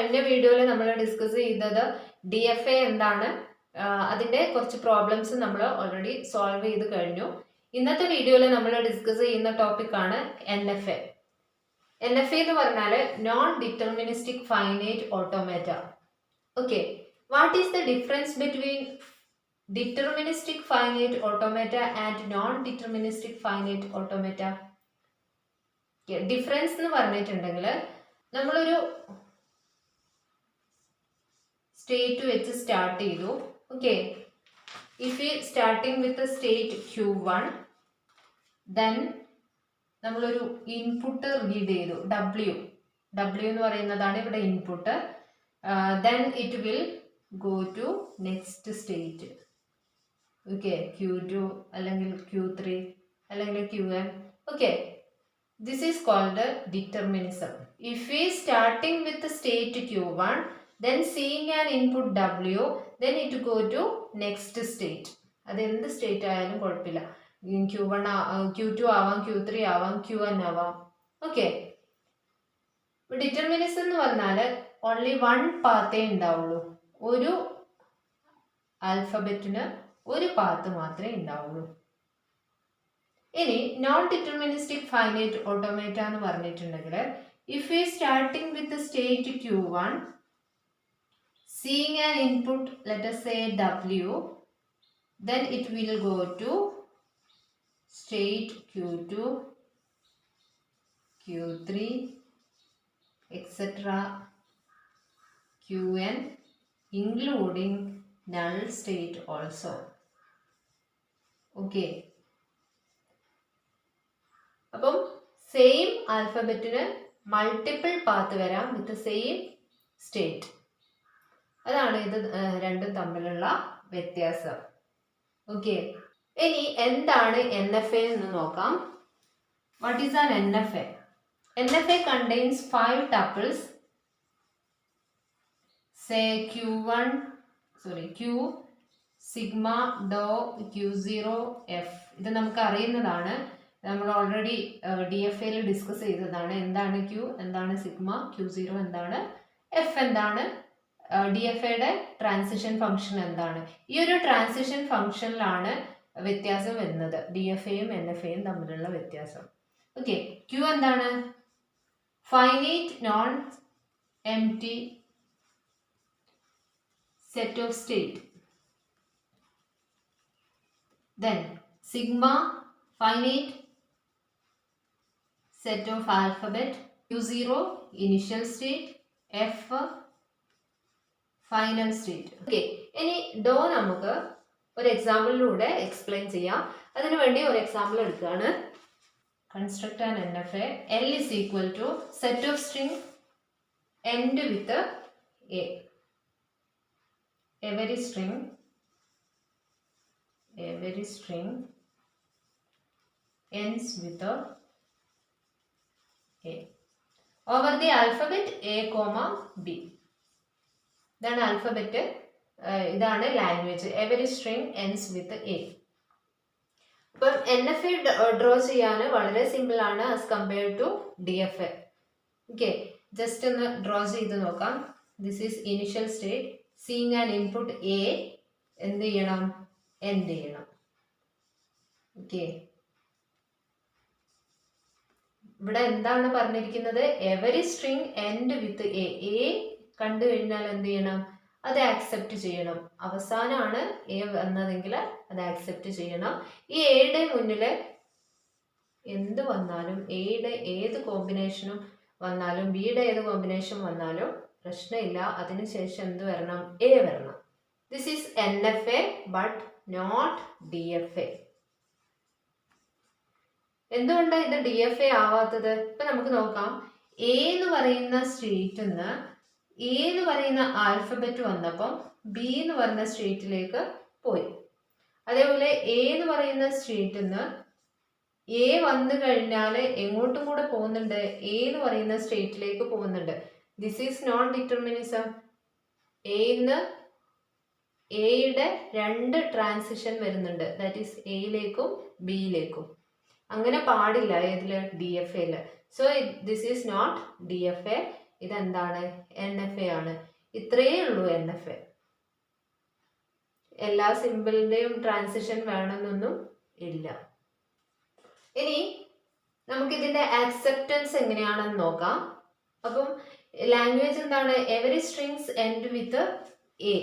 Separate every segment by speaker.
Speaker 1: കഴിഞ്ഞ വീഡിയോയിൽ നമ്മൾ ഡിസ്കസ് ചെയ്തത് DFA എന്താണ്, അതിന്റെ കുറച്ച് പ്രോബ്ലംസ് നമ്മൾ ഓൾറെഡി സോൾവ് ചെയ്ത് കഴിഞ്ഞു. ഇന്നത്തെ വീഡിയോയിൽ നമ്മൾ ഡിസ്കസ് ചെയ്യുന്ന ടോപ്പിക്കാണ് NFA. NFA എന്ന് പറഞ്ഞാൽ non deterministic finite automata. Okay, what is the difference between deterministic finite automata and non deterministic finite automata? Difference എന്ന് പറഞ്ഞിട്ടുണ്ടെങ്കിൽ നമ്മളൊരു സ്റ്റേറ്റ് വെച്ച് സ്റ്റാർട്ട് ചെയ്തു. Okay, if you starting with state Q1, then നമ്മളൊരു input read ചെയ്തു W എന്ന് പറയുന്നതാണ് ഇവിടെ input. Then it will go to next state. Okay, Q2 അല്ലെങ്കിൽ Q3 അല്ലെങ്കിൽ Qn. Okay, this is called determinism. If we starting with the state Q1, then seeing an input W, then it go to next state. അത് എന്ത് state ആയാലും കുഴപ്പമില്ല. Q1 Q2 ആവാം, Q3 ആവാം, Qn ആവാം. Okay, determinism എന്ന് പറഞ്ഞാൽ only one പാത്തേ ഉണ്ടാവുള്ളൂ. ഒരു ആൽഫബറ്റിന് ഒരു പാത്ത് മാത്രമേ ഉണ്ടാവുള്ളൂ. ഇനി നോൺ ഡിറ്റർമിനിസ്റ്റിക് ഫൈനൈറ്റ് ഓട്ടോമാറ്റ എന്ന് പറഞ്ഞിട്ടുണ്ടെങ്കിൽ if you starting with state Q1, seeing an input let us say W, then it will go to state Q2, Q3 etc. Qn including null state also. Okay, അപ്പം same ആൽഫബറ്റിന് multiple path വരാം with same state. അതാണ് ഇത് രണ്ടും തമ്മിലുള്ള വ്യത്യാസം. Okay, ഇനി എന്താണ് NFA എന്ന് നോക്കാം. What is an NFA? NFA contains 5 tuples, say Q, sigma, dou, Q0, F. ഇത് നമുക്ക് അറിയുന്നതാണ്, നമ്മൾ ഓൾറെഡി DFAയിൽ ഡിസ്കസ് ചെയ്തതാണ്. എന്താണ് Q, എന്താണ് സിഗ്മ, Q0 എന്താണ്, F എന്താണ്, DFAയുടെ ട്രാൻസിഷൻ ഫംഗ്ഷൻ എന്താണ്. ഈ ഒരു ട്രാൻസിഷൻ ഫംഗ്ഷനിലാണ് വ്യത്യാസം വരുന്നത്, DFAയും NFAയും തമ്മിലുള്ള വ്യത്യാസം. ഓക്കെ, Q എന്താണ്? Finite non empty set of state. Then sigma finite set of alphabet, Q0 initial state, F final state. Okay, ഇനി ഡോ നമുക്ക് ഒരു എക്സാമ്പിളിലൂടെ എക്സ്പ്ലെയിൻ ചെയ്യാം. അതിനുവേണ്ടി ഒരു എക്സാമ്പിൾ എടുക്കുകയാണ്. Construct an NFA. L is equal to set of string end with A. Every string ends with A. Over the alphabet A, B. ഇതാണ് alphabet, ഇതാണ് language. Every string ends with A. അപ്പം NFA draw ചെയ്യാൻ വളരെ simple ആണ് as compared to DFA. Okay, just ഒന്ന് draw ചെയ്ത് നോക്കാം. This is initial state. Seeing an input A, എന്ത് ചെയ്യണം, എൻഡ് ചെയ്യണം. ഓക്കെ, ഇവിടെ എന്താണ് പറഞ്ഞിരിക്കുന്നത്? Every string end with A കണ്ടു കഴിഞ്ഞാൽ എന്ത് ചെയ്യണം, അത് ആക്സെപ്റ്റ് ചെയ്യണം. അവസാനമാണ് A വന്നതെങ്കിൽ അത് ആക്സെപ്റ്റ് ചെയ്യണം. ഈ Aയുടെ മുന്നിൽ എന്ത് വന്നാലും, Aയുടെ ഏത് കോമ്പിനേഷനും വന്നാലും, Bയുടെ ഏത് കോമ്പിനേഷൻ വന്നാലും പ്രശ്നമില്ല. അതിനുശേഷം എന്ത് വരണം? A വരണം. This is NFA but not DFA. എന്തുകൊണ്ടാണ് ഇത് DFA ആവാത്തത്? ഇപ്പൊ നമുക്ക് നോക്കാം. A എന്ന് പറയുന്ന സ്റ്റേറ്റിൽ നിന്ന് A എന്ന് പറയുന്ന ആൽഫബറ്റ് വന്നപ്പം B എന്ന് പറയുന്ന സ്റ്റേറ്റിലേക്ക് പോയി. അതേപോലെ A എന്ന് പറയുന്ന സ്റ്റേറ്റിൽ നിന്ന് A വന്നു കഴിഞ്ഞാൽ എങ്ങോട്ടും കൂടെ പോകുന്നുണ്ട്, A എന്ന് പറയുന്ന സ്റ്റേറ്റിലേക്ക് പോകുന്നുണ്ട്. This is non determinism. Aയുടെ രണ്ട് ട്രാൻസിഷൻ വരുന്നുണ്ട്, ദാറ്റ് ഈസ് Aയിലേക്കും Bയിലേക്കും. അങ്ങനെ പാടില്ല ഏതില്? DFAയില്. So this is not DFA. ഇതെന്താണ്? NFA ആണ്. ഇത്രയേ ഉള്ളൂ NFA. എല്ലാ സിമ്പിളിന്റെയും ട്രാൻസിഷൻ വേണമെന്നൊന്നും ഇല്ല. ഇനി നമുക്കിതിന്റെ ആക്സെപ്റ്റൻസ് എങ്ങനെയാണെന്ന് നോക്കാം. അപ്പം ലാംഗ്വേജ് എന്താണ്? Every strings end with a.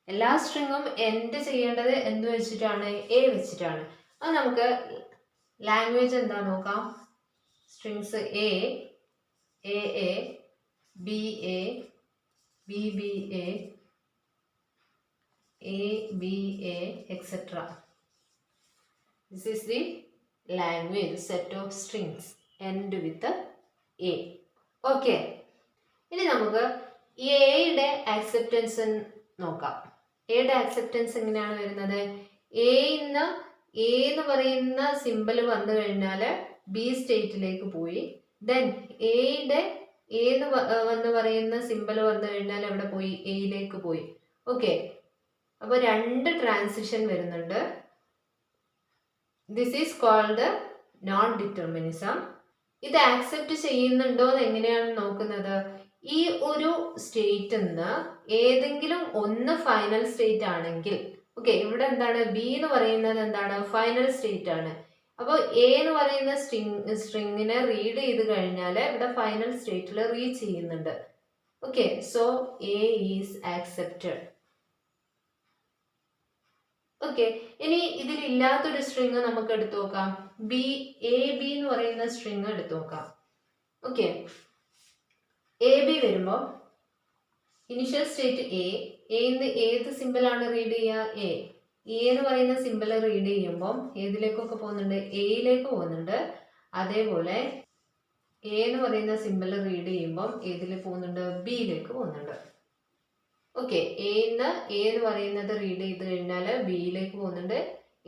Speaker 1: എല്ലാ സ്ട്രിങ്ങും എൻഡ് ചെയ്യേണ്ടത് എന്ത് വെച്ചിട്ടാണ്? എ വെച്ചിട്ടാണ്. അത് നമുക്ക് ലാംഗ്വേജ് എന്താ നോക്കാം. Strings A, A, B A, B B A, ABA, etc. This is the language set of strings end with A. Okay. ഇനി നമുക്ക് എയുടെ ആക്സെപ്റ്റൻസ് നോക്കാം. എയുടെ ആക്സെപ്റ്റൻസ് എങ്ങനെയാണ് വരുന്നത്? എ എന്ന് പറയുന്ന സിമ്പിൾ വന്നു കഴിഞ്ഞാൽ ബി സ്റ്റേറ്റിലേക്ക് പോയി. ദെൻ എയുടെ എന്ന് പറയുന്ന സിമ്പിൾ വന്നു കഴിഞ്ഞാൽ എവിടെ പോയി? എയിലേക്ക് പോയി. ഓക്കെ. അപ്പോൾ രണ്ട് ട്രാൻസിഷൻ വരുന്നുണ്ട്. This is called non determinism. ഇത് ആക്സെപ്റ്റ് ചെയ്യുന്നുണ്ടോ എന്ന് എങ്ങനെയാണ് നോക്കുന്നത്? ഈ ഒരു സ്റ്റേറ്റിൽ നിന്ന് ഏതെങ്കിലും ഒന്ന് ഫൈനൽ സ്റ്റേറ്റ് ആണെങ്കിൽ, ഓക്കെ, ഇവിടെ എന്താണ്? ബി എന്ന് പറയുന്നത് എന്താണ്? ഫൈനൽ സ്റ്റേറ്റ് ആണ്. അപ്പോൾ എ എന്ന് പറയുന്ന സ്ട്രിങ്ങിനെ റീഡ് ചെയ്ത് കഴിഞ്ഞാൽ ഇവിടെ ഫൈനൽ സ്റ്റേറ്റിൽ റീച്ച് ചെയ്യുന്നുണ്ട്. Okay, so A is accepted. Okay. ഇനി ഇതിലില്ലാത്തൊരു സ്ട്രിങ് നമുക്ക് എടുത്തു നോക്കാം. AB എന്ന് പറയുന്ന സ്ട്രിങ് എടുത്തു നോക്കാം. ഓക്കെ. AB വരുമ്പോൾ ഇനിഷ്യൽ സ്റ്റേറ്റ് എന്ന് ഏത് സിമ്പിളാണ് റീഡ് ചെയ്യുക? എ എന്ന് പറയുന്ന സിമ്പിൾ റീഡ് ചെയ്യുമ്പോൾ ഏതിലേക്കൊക്കെ പോകുന്നുണ്ട്? എയിലേക്ക് പോകുന്നുണ്ട്. അതേപോലെ എ എന്ന് പറയുന്ന സിമ്പിൾ റീഡ് ചെയ്യുമ്പോൾ ഏതിൽ പോകുന്നുണ്ട്? ബിയിലേക്ക് പോകുന്നുണ്ട്. ഓക്കെ. എന്ന് പറയുന്നത് റീഡ് ചെയ്ത് കഴിഞ്ഞാൽ ബിയിലേക്ക് പോകുന്നുണ്ട്.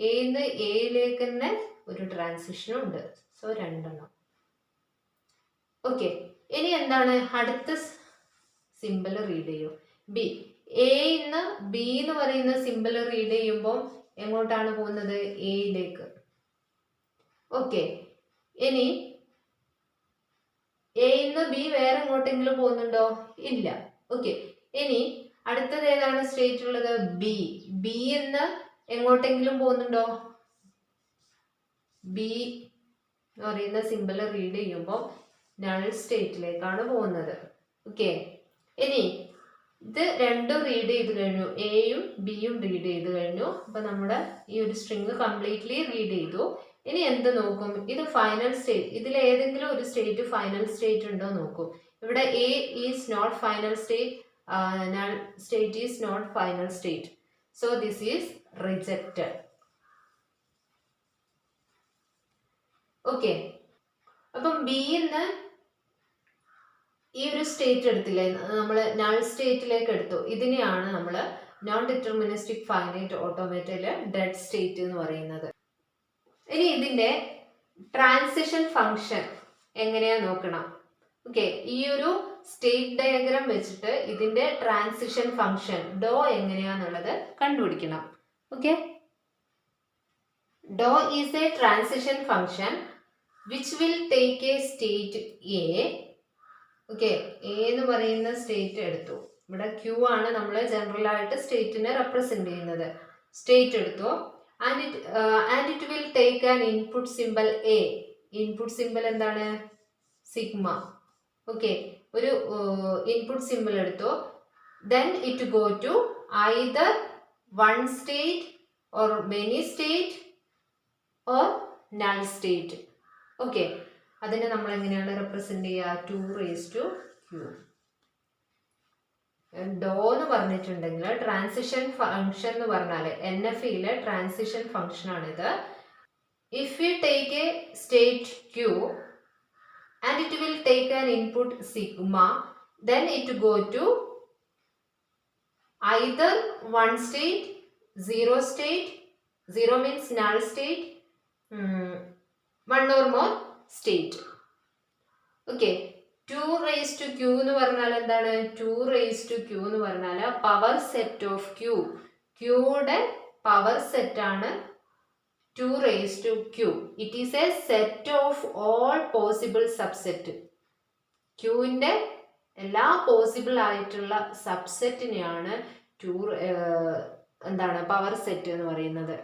Speaker 1: എയിലേക്ക് തന്നെ ഒരു ട്രാൻസിഷനും ഉണ്ട്. സോ രണ്ടെണ്ണം. ഓക്കെ. ഇനി എന്താണ്? അടുത്ത സിമ്പിൾ റീഡ് ചെയ്യും. ബി എന്ന് പറയുന്ന സിമ്പിൾ റീഡ് ചെയ്യുമ്പോൾ എങ്ങോട്ടാണ് പോകുന്നത്? എയിലേക്ക്. ഓക്കെ. ഇനി ബി വേറെ എങ്ങോട്ടെങ്കിലും പോകുന്നുണ്ടോ? ഇല്ല. ഓക്കെ. ഇനി അടുത്തത് ഏതാണ് സ്റ്റേറ്റ് ഉള്ളത്? ബി എന്ന് എങ്ങോട്ടെങ്കിലും പോകുന്നുണ്ടോ? ബി എന്ന് പറയുന്ന സിമ്പിൾ റീഡ് ചെയ്യുമ്പോൾ നൾ സ്റ്റേറ്റിലേക്കാണ് പോകുന്നത്. ഓക്കെ. ഇനി ഇത് രണ്ടും റീഡ് ചെയ്ത് കഴിഞ്ഞു. എയും ബിയും റീഡ് ചെയ്ത് കഴിഞ്ഞു. അപ്പൊ നമ്മുടെ ഈ ഒരു സ്ട്രിങ് കംപ്ലീറ്റ്ലി റീഡ് ചെയ്തു. ഇനി എന്ത് നോക്കും? ഇത് ഫൈനൽ സ്റ്റേറ്റ്. ഇതിൽ ഏതെങ്കിലും ഒരു സ്റ്റേറ്റ് ഫൈനൽ സ്റ്റേറ്റ് ഉണ്ടോ നോക്കും. ഇവിടെ A is not final state. Null state is not final state. So this is rejected. Okay. അപ്പം ബി എന്ന് ഈ ഒരു സ്റ്റേറ്റ് എടുത്തില്ലേ, നമ്മൾ നൾ സ്റ്റേറ്റിലേക്ക് എടുത്തു. ഇതിനെയാണ് നമ്മൾ നോൺ ഡിറ്റർമിനിസ്റ്റിക് ഫൈനൈറ്റ് ഓട്ടോമേറ്റയില് ഡെഡ് സ്റ്റേറ്റ് എന്ന് പറയുന്നത്. ഇനി ഇതിന്റെ ട്രാൻസിഷൻ ഫംഗ്ഷൻ എങ്ങനെയാ നോക്കണം. ഓക്കെ. ഈ ഒരു സ്റ്റേറ്റ് ഡയഗ്രാം വെച്ചിട്ട് ഇതിന്റെ ട്രാൻസിഷൻ ഫംഗ്ഷൻ ഡോ എങ്ങനെയാന്നുള്ളത് കണ്ടുപിടിക്കണം. ഓക്കെ. ഡോ is a transition function which will take a state A. Okay. A എന്ന് പറയുന്ന സ്റ്റേറ്റ് എടുത്തു. ഇവിടെ ക്യൂ ആണ് നമ്മൾ ജനറൽ ആയിട്ട് സ്റ്റേറ്റിനെ റെപ്രസെന്റ് ചെയ്യുന്നത്. സ്റ്റേറ്റ് എടുത്തു. And it will take an input symbol A. Input symbol എന്താണ്? സിഗ്മ. ഓക്കെ. ഒരു ഇൻപുട്ട് സിമ്പിൾ എടുത്തു. Then it go to either one state or many state or null state. Okay. അതിനെ നമ്മൾ എങ്ങനെയാണ് റെപ്രസെന്റ് ചെയ്യുക? 2 Q. ഡോ എന്ന് പറഞ്ഞിട്ടുണ്ടെങ്കിൽ ട്രാൻസിഷൻ ഫംഗ്ഷൻ എന്ന് പറഞ്ഞാൽ NFയിലെ ട്രാൻസിഷൻ ഫംഗ്ഷൻ ആണിത്. If you take a state Q and it will take an input sigma, then it go to either one state, zero state, zero means null state, one or more state. Okay. 2 raised to Q എന്ന് പറഞ്ഞാൽ എന്താണ്? 2 raised to Q എന്ന് പറഞ്ഞാൽ power set of Q. Qയുടെ power set ആണ് 2 raised to Q. It is a set of all possible subset. ക്യൂവിൻ്റെ എല്ലാ possible ആയിട്ടുള്ള സബ്സെറ്റിനെയാണ് എന്താണ് പവർ സെറ്റ് എന്ന് പറയുന്നത്.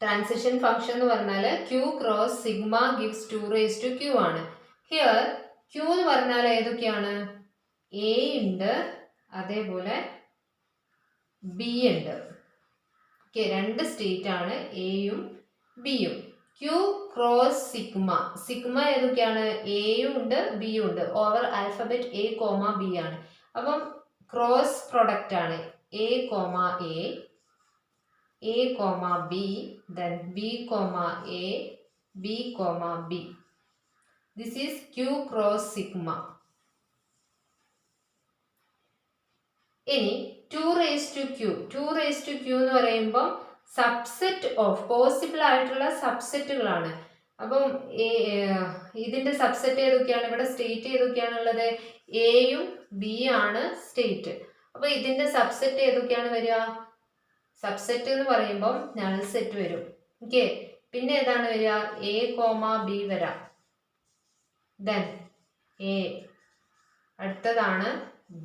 Speaker 1: ട്രാൻസിഷൻ ഫംഗ്ഷൻ എന്ന് പറഞ്ഞാൽ ക്യൂ ക്രോസ് സിഗ്മ ഗിവ്സ് 2 ആണ്. ഹിയർ ക്യൂ എന്ന് പറഞ്ഞാൽ ഏതൊക്കെയാണ്? എ ഉണ്ട്, അതേപോലെ ബി ഉണ്ട്. ഓക്കെ, രണ്ട് സ്റ്റേറ്റ് ആണ് എയും ബിയും. ക്യൂ ക്രോസ് സിഗ്മ, സിഗ്മ ഏതൊക്കെയാണ്? എയും ഉണ്ട് ബിയും ഉണ്ട്. Over alphabet A comma B ആണ്. അപ്പം ക്രോസ് പ്രൊഡക്റ്റ് ആണ് A comma A comma B, then B comma A, B comma B. This is Q cross sigma. ഇനി 2 raised to q എന്ന് പറയുമ്പോൾ സബ്സെറ്റ് ഓഫ് പോസിബിൾ ആയിട്ടുള്ള സബ്സെറ്റുകളാണ്. അപ്പം ഇതിന്റെ സബ്സെറ്റ് ഏതൊക്കെയാണ്? ഇവിടെ സ്റ്റേറ്റ് ഏതൊക്കെയാണുള്ളത്? എയും ബി ആണ് സ്റ്റേറ്റ്. അപ്പൊ ഇതിന്റെ സബ്സെറ്റ് ഏതൊക്കെയാണ് വരിക? സബ്സെറ്റ് എന്ന് പറയുമ്പം നൾ സെറ്റ് വരും. ഓക്കെ, പിന്നെ ഏതാണ് വരിക? എ കോമ ബി വരാം, ദെൻ എ, അടുത്തതാണ്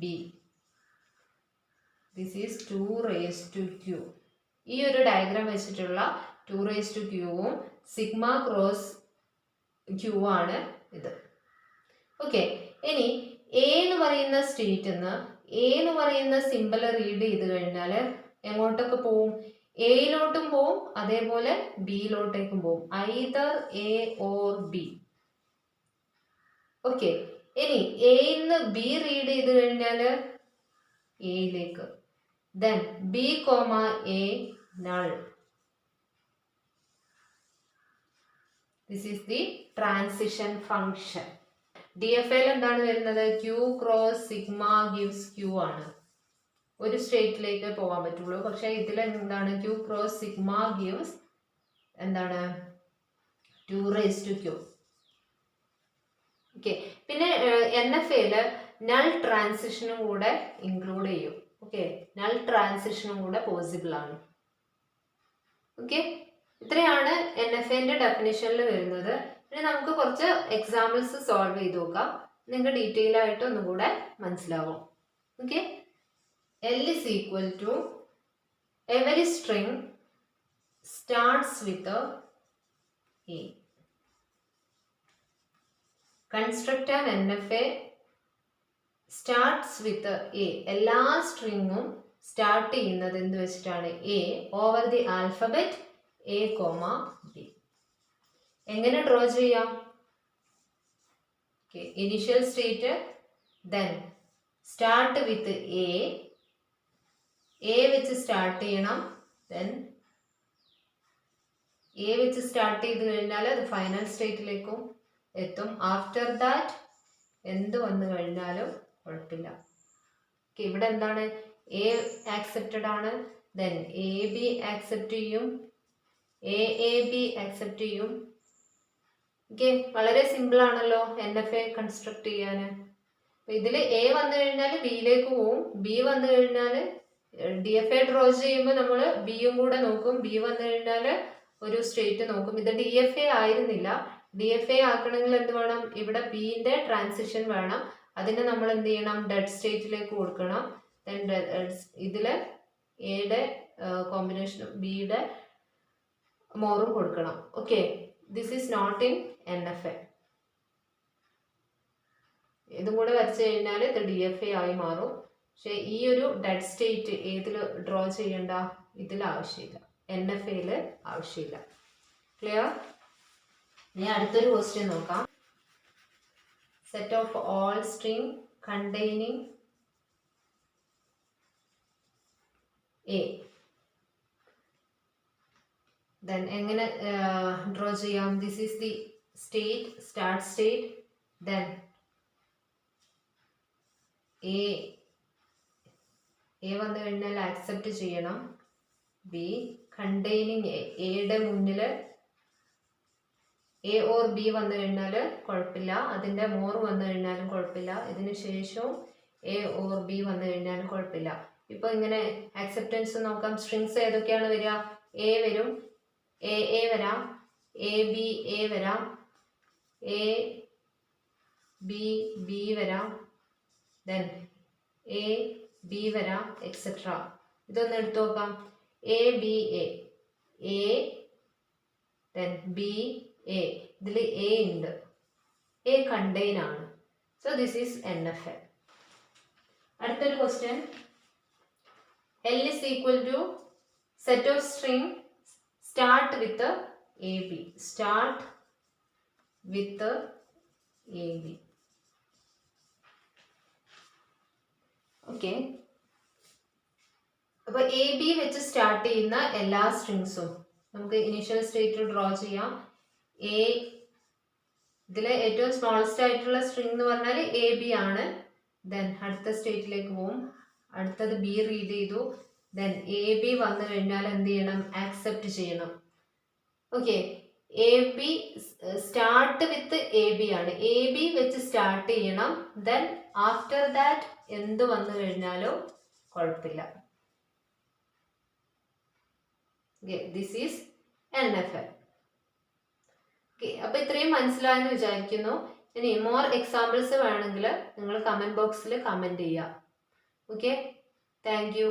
Speaker 1: B. This is 2 raised to q. ഈ ഒരു ഡയഗ്രാം വെച്ചിട്ടുള്ള 2 raised to q-വും സിഗ്മ ക്രോസ് q ആണ് ഇത്. ഓക്കെ, ഇനി എ എന്ന് പറയുന്ന സ്റ്റേറ്റ് എ എന്ന് പറയുന്ന സിമ്പിൾ റീഡ് ചെയ്ത് കഴിഞ്ഞാൽ എങ്ങോട്ടൊക്കെ പോവും? എയിലോട്ടും പോവും, അതേപോലെ ബിയിലോട്ടേക്കും പോവും. Either A or B. Okay, ഇനി എന്ന് ബി റീഡ് ചെയ്ത് കഴിഞ്ഞാൽ എയിലേക്ക്, then b comma a null. This is the transition function. DFL എന്താണ് വരുന്നത്? q cross sigma gives q ആണ്. ഒരു സ്റ്റേറ്റിലേക്ക് പോകാൻ പറ്റുള്ളൂ. പക്ഷെ ഇതിൽ എന്താണ്? q cross sigma gives എന്താണ്? 2 raised to q. ഓക്കെ, പിന്നെ NFAയില് നൾ ട്രാൻസിഷനും കൂടെ ഇൻക്ലൂഡ് ചെയ്യും. ഓക്കെ, നൾ ട്രാൻസിഷനും കൂടെ പോസിബിൾ ആണ്. ഓക്കെ, ഇത്രയാണ് NFAന്റെ ഡെഫിനിഷനിൽ വരുന്നത്. ഇനി നമുക്ക് കുറച്ച് എക്സാമ്പിൾസ് സോൾവ് ചെയ്ത് നോക്കാം. നിങ്ങൾക്ക് ഡീറ്റെയിൽ ആയിട്ട് ഒന്നും കൂടെ മനസ്സിലാവും. Okay, L is equal to every string starts with a A. Construct an NFA starts with a. എല്ലാ സ്ട്രിങ്ങും സ്റ്റാർട്ട് ചെയ്യുന്നത് എന്ത് വെച്ചിട്ടാണ്? A over the alphabet A comma B. എങ്ങനെ ഡ്രോ ചെയ്യാം? Okay, initial state, then start with a വെച്ച് start ചെയ്യണം. Then A വെച്ച് start ചെയ്ത് കഴിഞ്ഞാൽ അത് ഫൈനൽ സ്റ്റേറ്റിലേക്കും എത്തും. ആഫ്റ്റർ ദാറ്റ് എന്ത് വന്നു കഴിഞ്ഞാലും കുഴപ്പമില്ല. ഇവിടെ എന്താണ്? എ ആക്സെപ്റ്റഡ് ആണ്, ദെൻ എ ബി ആക്സെപ്റ്റ് ചെയ്യും, എ ബി ആക്സെപ്റ്റ് ചെയ്യും. ഓക്കെ, വളരെ സിമ്പിൾ ആണല്ലോ NFA കൺസ്ട്രക്ട് ചെയ്യാൻ. ഇതിൽ എ വന്നു കഴിഞ്ഞാൽ ബിയിലേക്ക് പോവും, ബി വന്നു കഴിഞ്ഞാൽ DFA ഡ്രോ ചെയ്യുമ്പോൾ നമ്മൾ ബിയും കൂടെ നോക്കും, ബി വന്നു കഴിഞ്ഞാൽ ഒരു സ്റ്റേറ്റ് നോക്കും. ഇത് DFA ആയിരുന്നില്ല. DFA ആക്കണമെങ്കിൽ എന്ത് വേണം? ഇവിടെ ബിന്റെ ട്രാൻസിഷൻ വേണം. അതിനെ നമ്മൾ എന്ത് ചെയ്യണം? ഡെഡ് സ്റ്റേറ്റിലേക്ക് കൊടുക്കണം. ദെൻ ഇതില് എയുടെ കോമ്പിനേഷനും ബിയുടെ മോറും കൊടുക്കണം. Okay, this is not in NFA. ഇതും കൂടെ വരച്ചു കഴിഞ്ഞാൽ ഇത് DFA ആയി മാറും. പക്ഷെ ഈ ഒരു ഡെഡ് സ്റ്റേറ്റ് ഏതിൽ ഡ്രോ ചെയ്യണ്ട? ഇതിൽ ആവശ്യമില്ല, NFAയിൽ ആവശ്യമില്ല. ക്ലിയർ? ഇനി അടുത്തൊരു ക്വസ്റ്റ്യൻ നോക്കാം. Set of all string containing A. Then എങ്ങനെ ഡ്രോ ചെയ്യാം? This is the state, start state. Then A വന്നു കഴിഞ്ഞാൽ ആക്സെപ്റ്റ് ചെയ്യണം. ബി കണ്ടെയ്നിങ് എയുടെ മുന്നിൽ എ ഓർ ബി വന്നു കഴിഞ്ഞാൽ കുഴപ്പമില്ല, അതിൻ്റെ മോർ വന്നു കഴിഞ്ഞാലും കുഴപ്പമില്ല, ഇതിന് ശേഷവും എ ഓർ ബി വന്നു കഴിഞ്ഞാലും കുഴപ്പമില്ല. ഇപ്പോൾ ഇങ്ങനെ ആക്സെപ്റ്റൻസ് നോക്കാം. സ്ട്രിങ്സ് ഏതൊക്കെയാണ് വരിക? എ വരും, എ വരാം, എ ബി എ വരാം, എ ബി ബി വരാം, ദെൻ എ ബി വരാം, എക്സെട്ര. ഇതൊന്ന് എടുത്തു നോക്കാം. A B A then B A, ഇതിൽ എ ഉണ്ട്, എ കണ്ടെയ്ൻ ആണ്. So this is NFL. അടുത്തൊരു question. L is equal to set of string start with AB. Start with AB. Okay, അപ്പോൾ A B വെച്ച് start ചെയ്യുന്ന എല്ലാ സ്ട്രിങ്സും നമുക്ക് initial state draw ചെയ്യാം. എ, ഇതിലെ ഏറ്റവും സ്മോളസ്റ്റ് ആയിട്ടുള്ള സ്ട്രിങ് എന്ന് പറഞ്ഞാൽ എ ബി ആണ്. ദെൻ അടുത്ത സ്റ്റേറ്റിലേക്ക് പോവും. അടുത്തത് ബി റീഡ് ചെയ്തു. ദെൻ എ ബി വന്നു കഴിഞ്ഞാൽ എന്ത് ചെയ്യണം? ആക്സെപ്റ്റ് ചെയ്യണം. Okay, A B start with a B ആണ്. എ ബി വെച്ച് സ്റ്റാർട്ട് ചെയ്യണം. ദെൻ ആഫ്റ്റർ ദാറ്റ് എന്ത് വന്നു കഴിഞ്ഞാലോ കുഴപ്പമില്ല. This is NFL. ഓക്കെ, അപ്പൊ ഇത്രയും മനസ്സിലായെന്ന് വിചാരിക്കുന്നു. ഇനി മോർ എക്സാമ്പിൾസ് വേണമെങ്കിൽ നിങ്ങൾ കമന്റ് ബോക്സിൽ കമന്റ് ചെയ്യുക. Okay, thank you.